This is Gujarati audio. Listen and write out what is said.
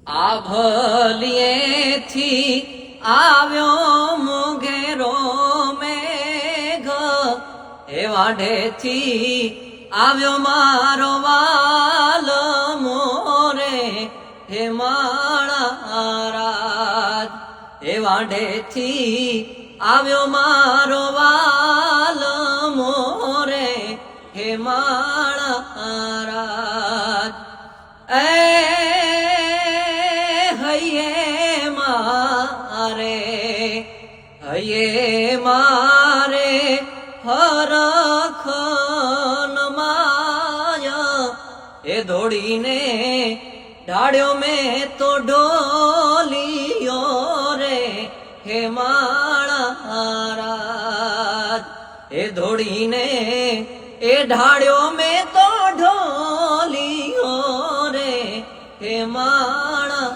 આ ભલિયેથી આવ્યો મોઘેરો મેઘ, એ વાઢેથી આવ્યો મારો વાલ મોરે, હે માળા રાજ. એ વાઢેથી આવ્યો મારો વાલ મોરે, હે માળા રાજ. હૈયે મારે હરખન માયા, એ દોડીને ઢાળ્યો મેં તો ઢોલિયો રે, હે માળા રાજ. એ દોડીને એ ઢાળ્યો મેં તો ઢોલિયો રે, હે માળા